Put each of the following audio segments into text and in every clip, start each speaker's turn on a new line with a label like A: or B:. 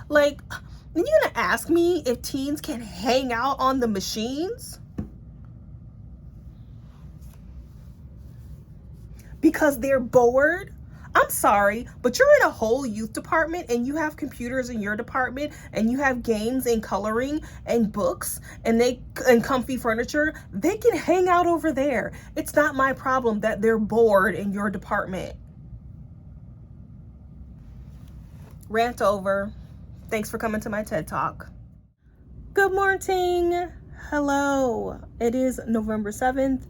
A: Like, and you're gonna ask me if teens can hang out on the machines? Because they're bored? I'm sorry, but you're in a whole youth department and you have computers in your department and you have games and coloring and books and comfy furniture. They can hang out over there. It's not my problem that they're bored in your department. Rant over. Thanks for coming to my TED Talk. Good morning. Hello. It is November 7th.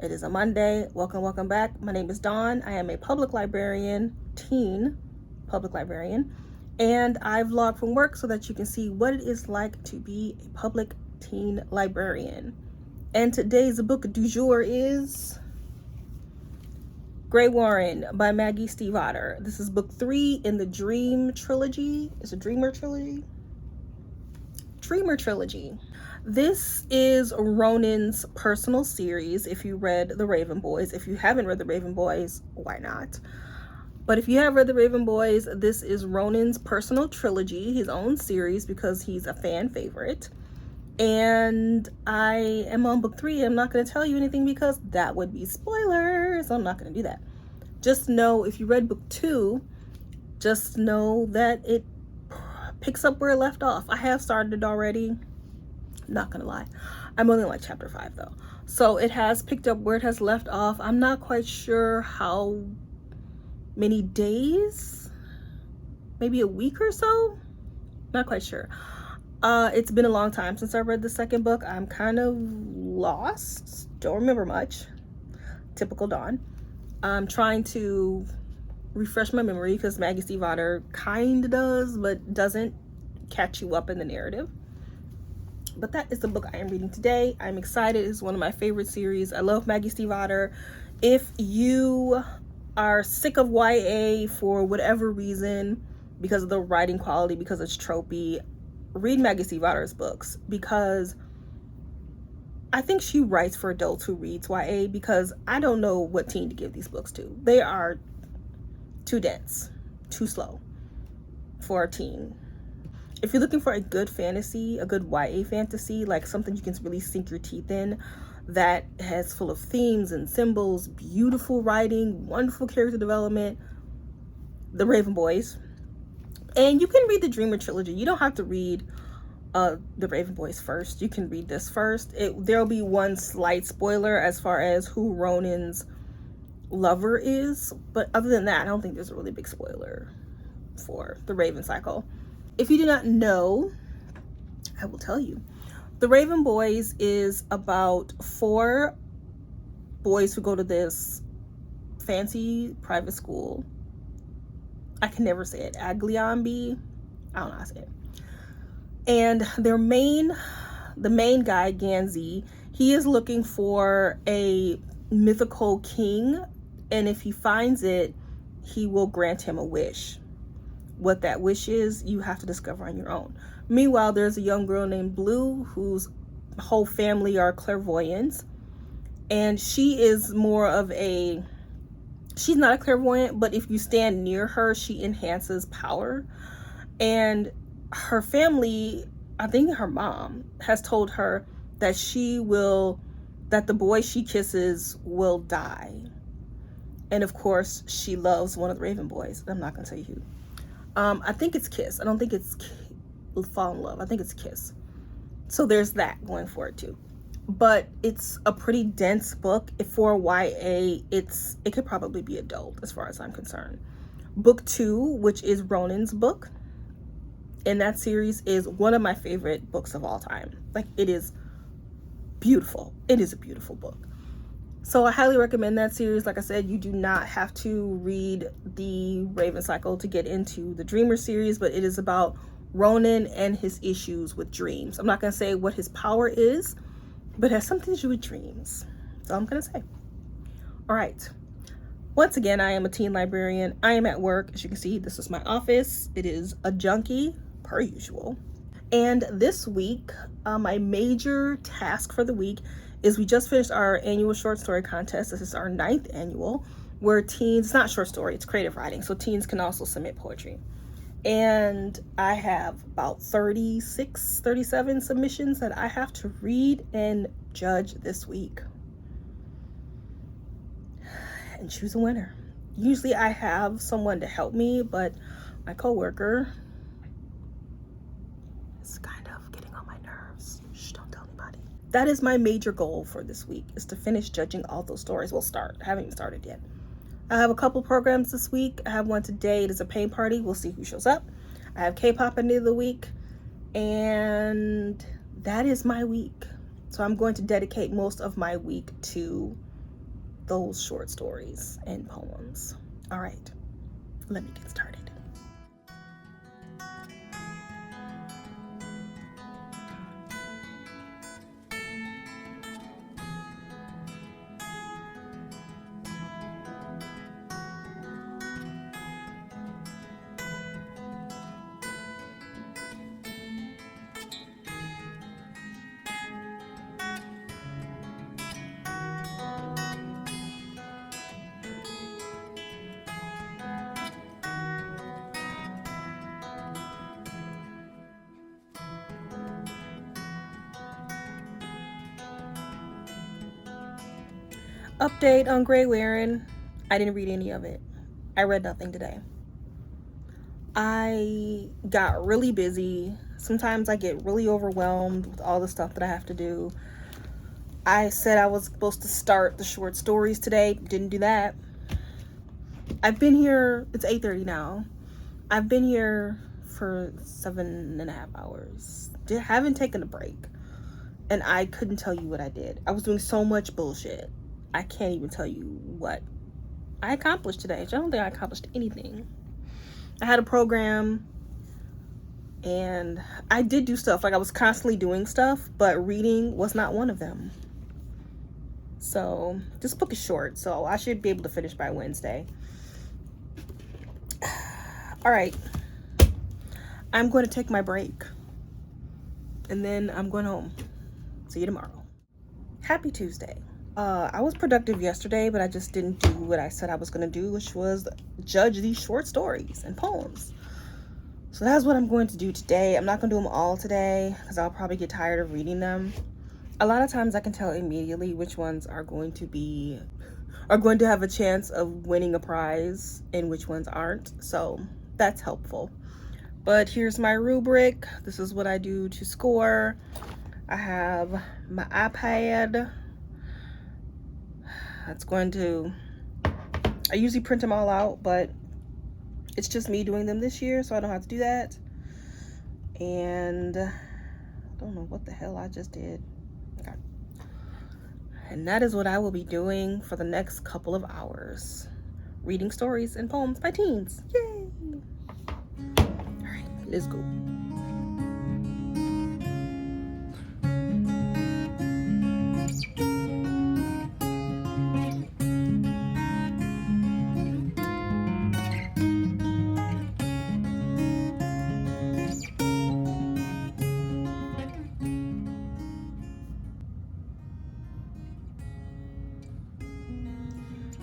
A: It is a Monday. Welcome back. My name is Dawn. I am a public librarian, teen public librarian, and I vlog from work so that you can see what it is like to be a public teen librarian. And today's book du jour is Greywaren by Maggie Stiefvater. This is book 3 in the Dream trilogy. Is it Dreamer trilogy? Dreamer trilogy. This is Ronan's personal series. If you read The Raven Boys, if you haven't read The Raven Boys, why not? But if you have read The Raven Boys, this is Ronan's personal trilogy, his own series, because he's a fan favorite. And I am on book 3. I'm not going to tell you anything because that would be spoilers. So I'm not going to do that. Just know if you read book 2, just know that it picks up where it left off. I have started it already. Not gonna lie, I'm only like chapter 5 though, so it has picked up where it has left off. I'm not quite sure how many days, maybe a week or so, not quite sure. It's been a long time since I read the second book. I'm kind of lost, don't remember much. Typical Dawn. I'm trying to refresh my memory because Maggie Stiefvater kind of does but doesn't catch you up in the narrative. But that is the book I am reading today. I'm excited. It's one of my favorite series. I love Maggie Stiefvater. If you are sick of YA for whatever reason, because of the writing quality, because it's tropey, read Maggie Stiefvater's books, because I think she writes for adults who reads YA, because I don't know what teen to give these books to. They are too dense, too slow for a teen. If you're looking for a good fantasy, a good YA fantasy, like something you can really sink your teeth in, that has full of themes and symbols, beautiful writing, wonderful character development, The Raven Boys. And you can read the Dreamer trilogy. You don't have to read The Raven Boys first. You can read this first. There'll be one slight spoiler as far as who Ronan's lover is, but other than that, I don't think there's a really big spoiler for the Raven cycle. If you do not know, I will tell you. The Raven Boys is about 4 boys who go to this fancy private school. I can never say it. Agliambi. I don't know how to say it. And the main guy, Ganzi, he is looking for a mythical king. And if he finds it, he will grant him a wish. What that wish is, you have to discover on your own. Meanwhile, there's a young girl named Blue whose whole family are clairvoyants, and she is more of a, she's not a clairvoyant, but if you stand near her, she enhances power. And her family, I think her mom has told her that that the boy she kisses will die. And of course, she loves one of the Raven Boys. I'm not gonna tell you who. I think it's Kiss. I don't think it's Fall in Love. I think it's Kiss. So there's that going for it too. But it's a pretty dense book. For YA, it could probably be adult as far as I'm concerned. Book 2, which is Ronan's book in that series, is one of my favorite books of all time. Like, it is beautiful. It is a beautiful book. So I highly recommend that series. Like I said, you do not have to read the Raven cycle to get into the Dreamer series, but it is about Ronan and his issues with dreams. I'm not going to say what his power is, but it has something to do with dreams. That's all I'm going to say. All right. Once again, I am a teen librarian. I am at work. As you can see, this is my office. It is a junkie, per usual. And this week, my major task for the week is we just finished our annual short story contest. This is our 9th annual, where teens, it's not short story, it's creative writing, so teens can also submit poetry. And I have about 36, 37 submissions that I have to read and judge this week and choose a winner. Usually I have someone to help me, but my coworker is kind of getting on my nerves. Shh, don't tell anybody. That is my major goal for this week, is to finish judging all those stories. We'll start. I haven't even started yet. I have a couple programs this week. I have one today. It is a paint party. We'll see who shows up. I have K-pop end of the week, and that is my week. So I'm going to dedicate most of my week to those short stories and poems. All right, let me get started. Update on Greywaren. I didn't read any of it. I read nothing today. I got really busy. Sometimes I get really overwhelmed with all the stuff that I have to do. I said I was supposed to start the short stories today. Didn't do that. I've been here. It's 8:30 now. I've been here for 7.5 hours. Haven't taken a break. And I couldn't tell you what I did. I was doing so much bullshit. I can't even tell you what I accomplished today. I don't think I accomplished anything. I had a program and I did do stuff. Like, I was constantly doing stuff, but reading was not one of them. So this book is short, so I should be able to finish by Wednesday. All right. I'm going to take my break and then I'm going home. See you tomorrow. Happy Tuesday. I was productive yesterday, but I just didn't do what I said I was going to do, which was judge these short stories and poems. So that's what I'm going to do today. I'm not going to do them all today because I'll probably get tired of reading them. A lot of times I can tell immediately which ones are going to have a chance of winning a prize and which ones aren't. So that's helpful. But here's my rubric. This is what I do to score. I have my iPad. I usually print them all out, but it's just me doing them this year, so I don't have to do that. And I don't know what the hell I just did. Okay. And that is what I will be doing for the next couple of hours. Reading stories and poems by teens. Yay! All right, let's go.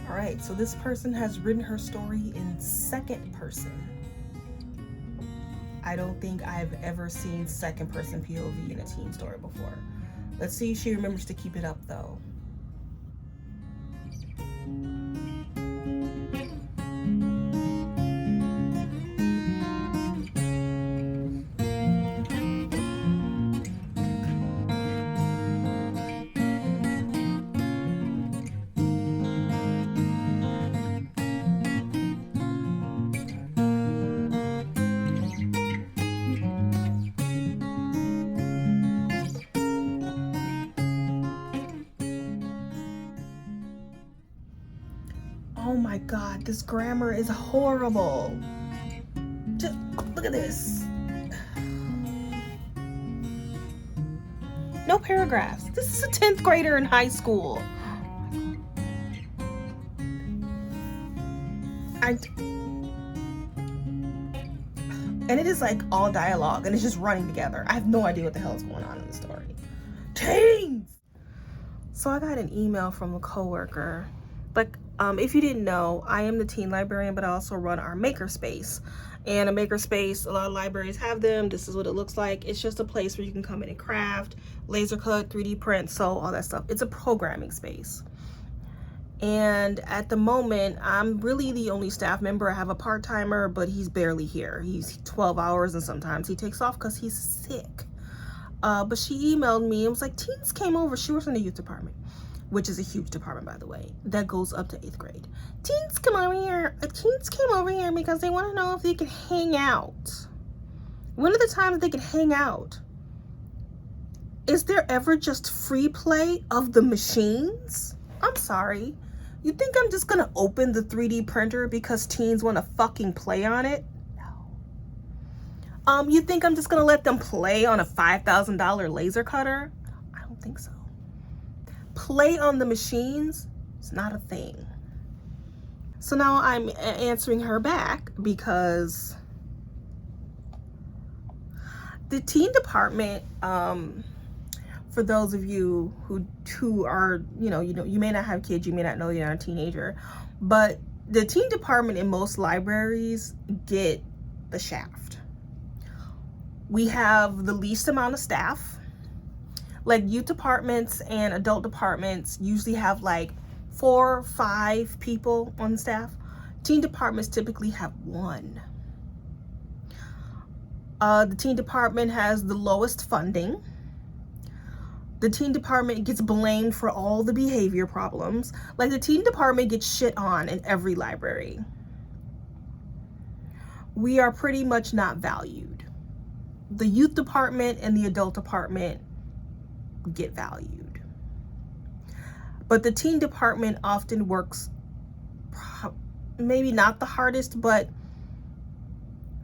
A: Alright, so this person has written her story in second person. I don't think I've ever seen second person POV in a teen story before. Let's see if she remembers to keep it up though. Oh my God, this grammar is horrible. Just look at this. No paragraphs. This is a 10th grader in high school. And it is like all dialogue and it's just running together. I have no idea what the hell is going on in the story. Teens! So I got an email from a coworker. Like, if you didn't know, I am the teen librarian, but I also run our makerspace. And a makerspace, a lot of libraries have them. This is what it looks like. It's just a place where you can come in and craft, laser cut, 3D print, sew, all that stuff. It's a programming space. And at the moment, I'm really the only staff member. I have a part-timer, but he's barely here. He's 12 hours and sometimes he takes off because he's sick. But she emailed me and was like, teens came over. She works in the youth department, which is a huge department, by the way, that goes up to 8th grade. Teens come over here. Teens came over here because they want to know if they can hang out. When are the times they can hang out? Is there ever just free play of the machines? I'm sorry. You think I'm just gonna open the 3D printer because teens want to fucking play on it? No. You think I'm just gonna let them play on a $5,000 laser cutter? I don't think so. Play on the machines is not a thing. So now I'm answering her back because the teen department, for those of you who are, you may not have kids, you may not know you're not a teenager, but the teen department in most libraries get the shaft. We have the least amount of staff. Like youth departments and adult departments usually have like 4 or 5 people on staff. Teen departments typically have 1. The teen department has the lowest funding. The teen department gets blamed for all the behavior problems. Like the teen department gets shit on in every library. We are pretty much not valued. The youth department and the adult department get valued. But the teen department often works maybe not the hardest, but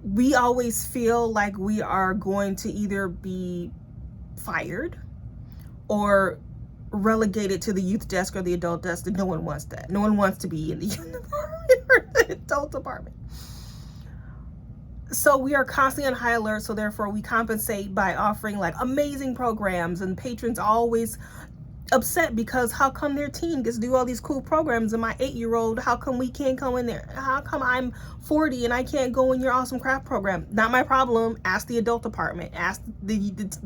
A: we always feel like we are going to either be fired or relegated to the youth desk or the adult desk. No one wants that. No one wants to be in the youth department or the adult department. So we are constantly on high alert. So therefore we compensate by offering like amazing programs, and patrons always upset because how come their teen gets to do all these cool programs and my 8-year-old, how come we can't go in there? How come I'm 40 and I can't go in your awesome craft program? Not my problem. Ask the adult department. Ask the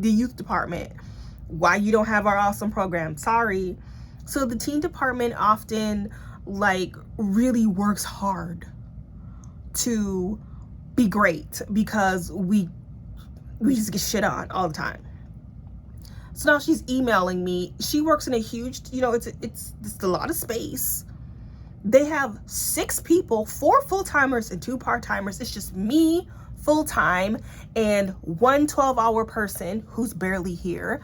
A: youth department why you don't have our awesome program. Sorry. So the teen department often like really works hard to be great because we just get shit on all the time. So now she's emailing me. She works in a huge, it's a lot of space. They have 6 people, 4 full-timers and 2 part-timers. It's just me full-time and 1 12-hour person who's barely here.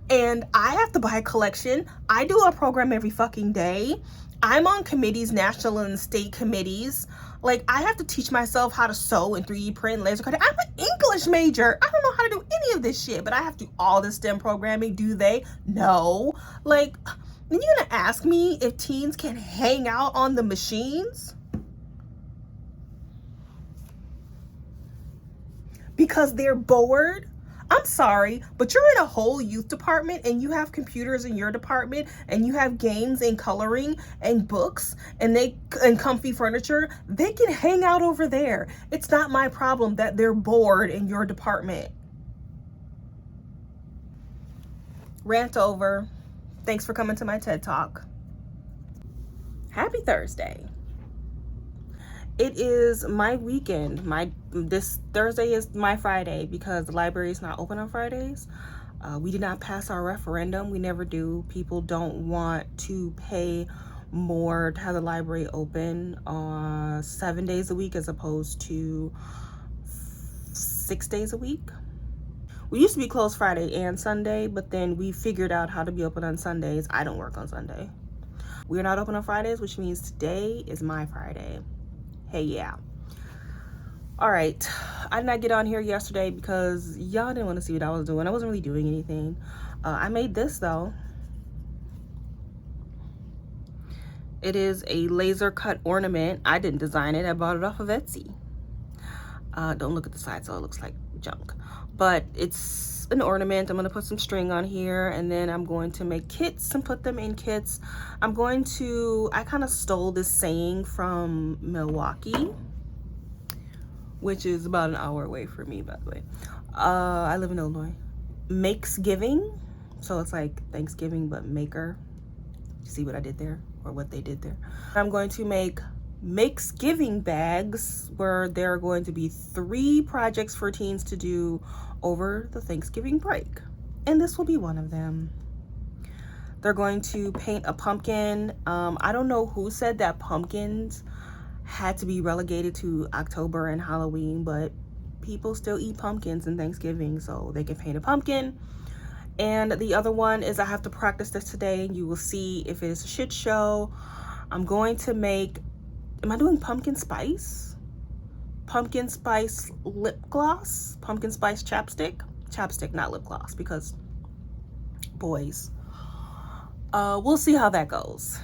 A: And I have to buy a collection. I do a program every fucking day. I'm on committees, national and state committees. Like, I have to teach myself how to sew and 3D print and laser cut. I'm an English major. I don't know how to do any of this shit, but I have to do all this STEM programming. Do they? No. Like, and you're gonna ask me if teens can hang out on the machines? Because they're bored? I'm sorry, but you're in a whole youth department and you have computers in your department and you have games and coloring and books and comfy furniture. They can hang out over there. It's not my problem that they're bored in your department. Rant over. Thanks for coming to my TED Talk. Happy Thursday. It is my weekend. This Thursday is my Friday because the library is not open on Fridays. We did not pass our referendum. We never do. People don't want to pay more to have the library open 7 days a week as opposed to 6 days a week. We used to be closed Friday and Sunday, but then we figured out how to be open on Sundays. I don't work on Sunday. We're not open on Fridays, which means today is my Friday. Hey, yeah. All right. I did not get on here yesterday because y'all didn't want to see what I was doing. I wasn't really doing anything. I made this, though. It is a laser cut ornament. I didn't design it. I bought it off of Etsy. Don't look at the side, so it looks like junk. But it's an ornament. I'm going to put some string on here, and then I'm going to make kits and put them in kits. I kind of stole this saying from Milwaukee, which is about an hour away from me, by the way. I live in Illinois. Makesgiving, so it's like Thanksgiving but maker. See what I did there, or what they did there? I'm going to make Makesgiving bags, where there are going to be 3 projects for teens to do over the Thanksgiving break, and this will be one of them. They're going to paint a pumpkin. I don't know who said that pumpkins had to be relegated to October and Halloween, but people still eat pumpkins in Thanksgiving, so they can paint a pumpkin. And the other one is I have to practice this today, and you will see if it is a shit show. I'm going to make, am I doing pumpkin spice? Pumpkin spice lip gloss? Pumpkin spice chapstick? Chapstick, not lip gloss, because boys. We'll see how that goes.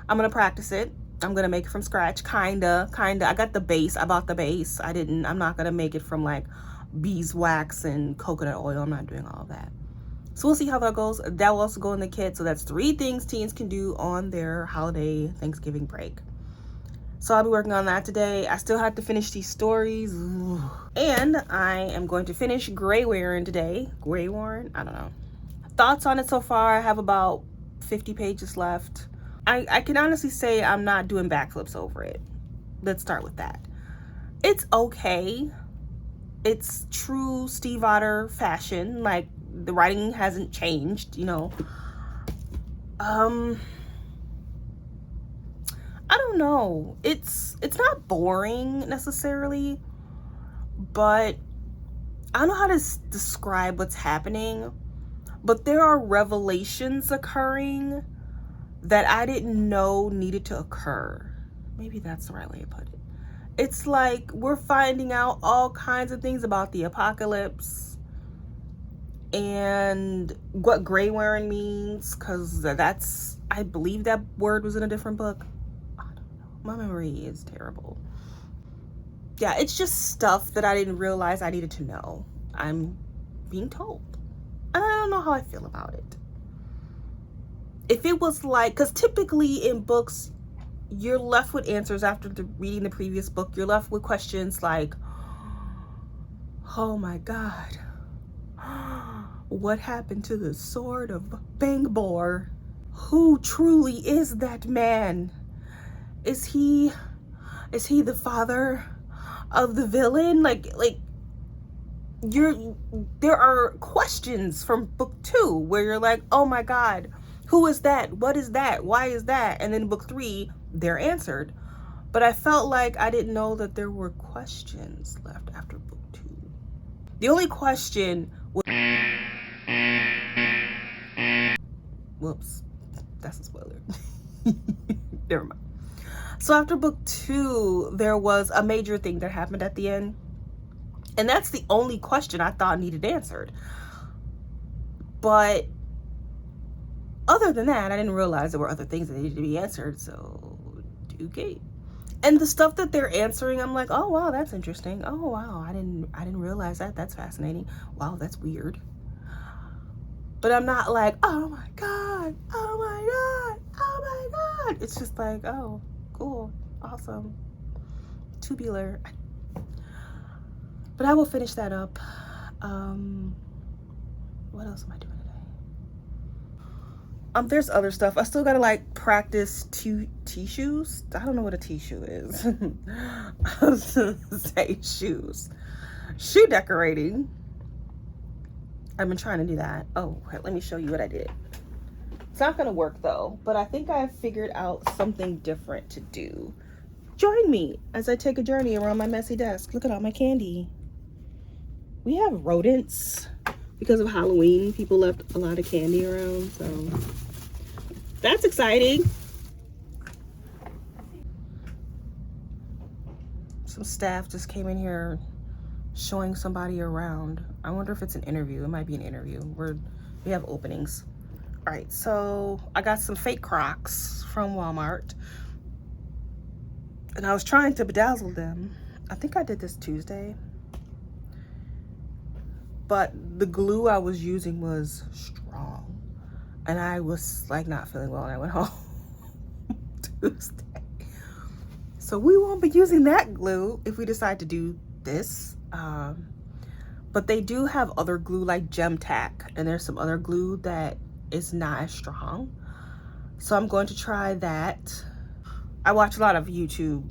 A: I'm gonna practice it. I'm gonna make it from scratch, kinda. I got the base, I bought the base. I'm not gonna make it from like beeswax and coconut oil. I'm not doing all of that. So we'll see how that goes. That will also go in the kit. So that's 3 things teens can do on their holiday Thanksgiving break. So I'll be working on that today. I still have to finish these stories. And I am going to finish Greywaren today. Greywaren? I don't know. Thoughts on it so far, I have about 50 pages left. I can honestly say I'm not doing backflips over it. Let's start with that. It's okay. It's true Steve Otter fashion. Like, the writing hasn't changed, you know. I don't know. It's not boring necessarily, but I don't know how to describe what's happening. But there are revelations occurring that I didn't know needed to occur. Maybe that's the right way to put it. It's like we're finding out all kinds of things about the apocalypse and what Greywaren means, because that's, I believe that word was in a different book. I don't know. My memory is terrible. Yeah, it's just stuff that I didn't realize I needed to know. I'm being told. And I don't know how I feel about it. If it was like, because typically in books, you're left with answers after reading the previous book. You're left with questions like, oh my God, what happened to the sword of Bangbor? Who truly is that man? Is he the father of the villain? There are questions from book 2 where you're like, oh my God, who is that? What is that? Why is that? And then book 3, they're answered. But I felt like I didn't know that there were questions left after book 2. The only question was, whoops, that's a spoiler. Never mind. So after book 2, there was a major thing that happened at the end. And that's the only question I thought needed answered. But other than that, I didn't realize there were other things that needed to be answered. So, okay. And the stuff that they're answering, I'm like, oh wow, that's interesting. Oh wow, I didn't realize that. That's fascinating. Wow, that's weird. But I'm not like, oh my God, oh my God, oh my God. It's just like, oh, cool, awesome, tubular. But I will finish that up. What else am I doing today? There's other stuff. I still gotta like practice shoes. I don't know what a shoe is. I was gonna say shoes. Shoe decorating. I've been trying to do that. Oh, let me show you what I did. It's not gonna work though, but I think I figured out something different to do. Join me as I take a journey around my messy desk. Look at all my candy. We have rodents because of Halloween. People left a lot of candy around, so that's exciting. Some staff just came in here showing somebody around. I wonder if it's an interview. It might be an interview. We have openings. All right, so I got some fake Crocs from Walmart, and I was trying to bedazzle them. I think I did this Tuesday. But the glue I was using was strong. And I was like not feeling well when I went home Tuesday. So we won't be using that glue if we decide to do this. But they do have other glue like Gem Tack, and there's some other glue that is not as strong. So I'm going to try that. I watch a lot of YouTube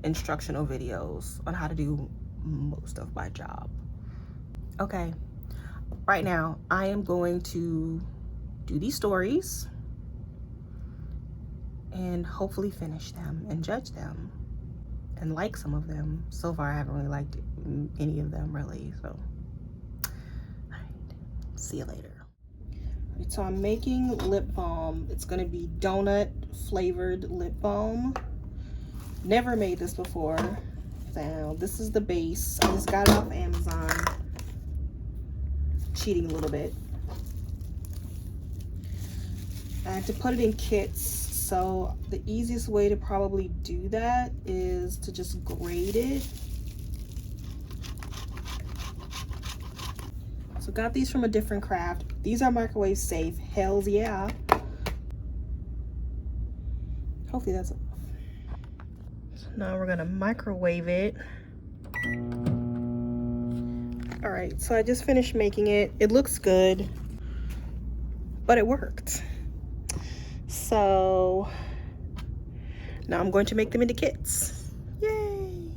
A: instructional videos on how to do most of my job. Okay, right now I am going to do these stories and hopefully finish them and judge them and like some of them. So far I haven't really liked any of them really, so all right, see you later. All right, so I'm making lip balm. It's gonna be donut flavored lip balm. Never made this before. So this is the base. I just got it off Amazon. Cheating a little bit. I had to put it in kits, so the easiest way to probably do that is to just grate it. So got these from a different craft. These are microwave safe. Hells yeah. Hopefully that's enough. So now we're gonna microwave it. All right, so I just finished making it. It looks good, but it worked. So now I'm going to make them into kits. Yay!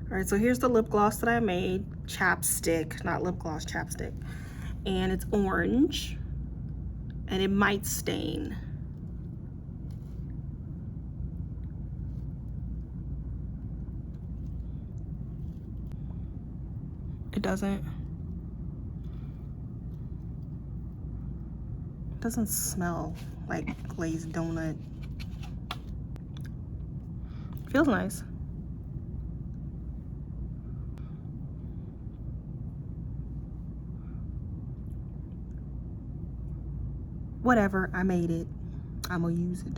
A: All right, so here's the lip gloss that I made. Chapstick, not lip gloss, chapstick. And it's orange, and it might stain. It doesn't. It doesn't smell like glazed donut. Feels nice. Whatever, I made it. I'm gonna use it.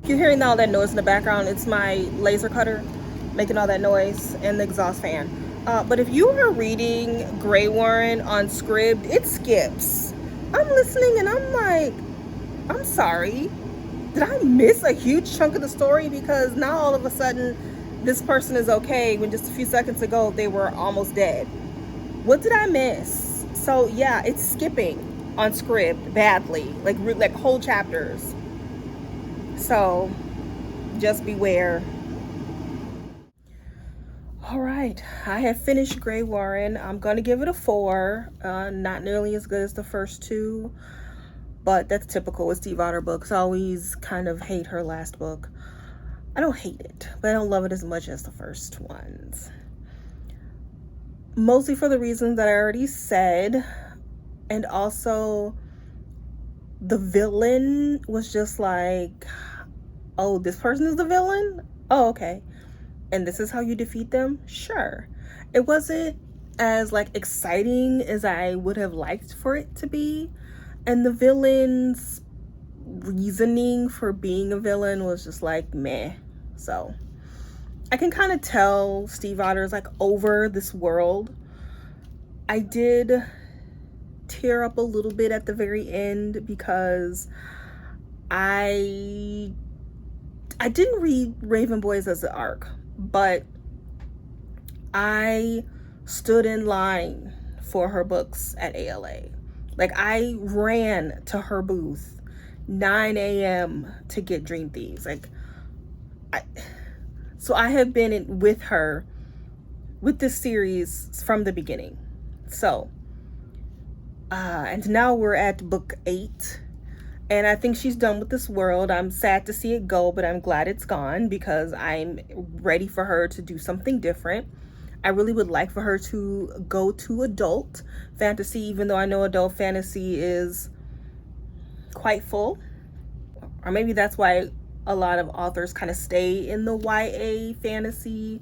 A: You're hearing all that noise in the background. It's my laser cutter making all that noise and the exhaust fan. But if you are reading Greywaren on Scribd, it skips. I'm listening and I'm like, I'm sorry. Did I miss a huge chunk of the story? Because now all of a sudden this person is okay when just a few seconds ago they were almost dead. What did I miss? So yeah, it's skipping on Scribd badly, like whole chapters. So just beware. All right, I have finished Greywaren. I'm gonna give it a 4. Not nearly as good as the first two, but that's typical with Steve Otter books. I always kind of hate her last book. I don't hate it, but I don't love it as much as the first ones. Mostly for the reasons that I already said, and also the villain was just like, oh, this person is the villain? Oh, okay. And this is how you defeat them? Sure. It wasn't as like exciting as I would have liked for it to be. And the villain's reasoning for being a villain was just like meh. So I can kind of tell Steve Otter's like over this world. I did tear up a little bit at the very end because I didn't read Raven Boys as an arc, but I stood in line for her books at ALA. Like I ran to her booth 9 a.m. to get Dream Thieves. So I have been with her with this series from the beginning. So and now we're at book 8. And I think she's done with this world. I'm sad to see it go, but I'm glad it's gone because I'm ready for her to do something different. I really would like for her to go to adult fantasy, even though I know adult fantasy is quite full. Or maybe that's why a lot of authors kind of stay in the YA fantasy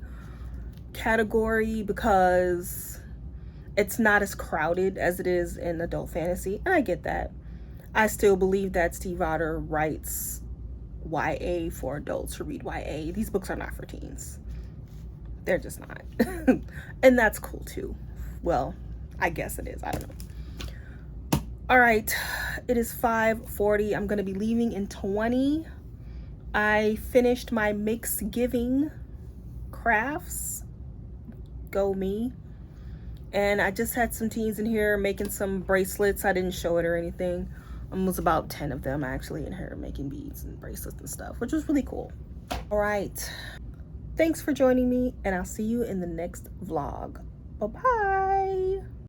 A: category, because it's not as crowded as it is in adult fantasy. And I get that. I still believe that Steve Otter writes YA for adults who read YA. These books are not for teens. They're just not. And that's cool too. Well, I guess it is. I don't know. All right. It is 5:40. I'm going to be leaving in 20. I finished my Mix Giving crafts. Go me. And I just had some teens in here making some bracelets. I didn't show it or anything. It was about 10 of them actually in here making beads and bracelets and stuff, which was really cool. All right. Thanks for joining me, and I'll see you in the next vlog. Bye-bye.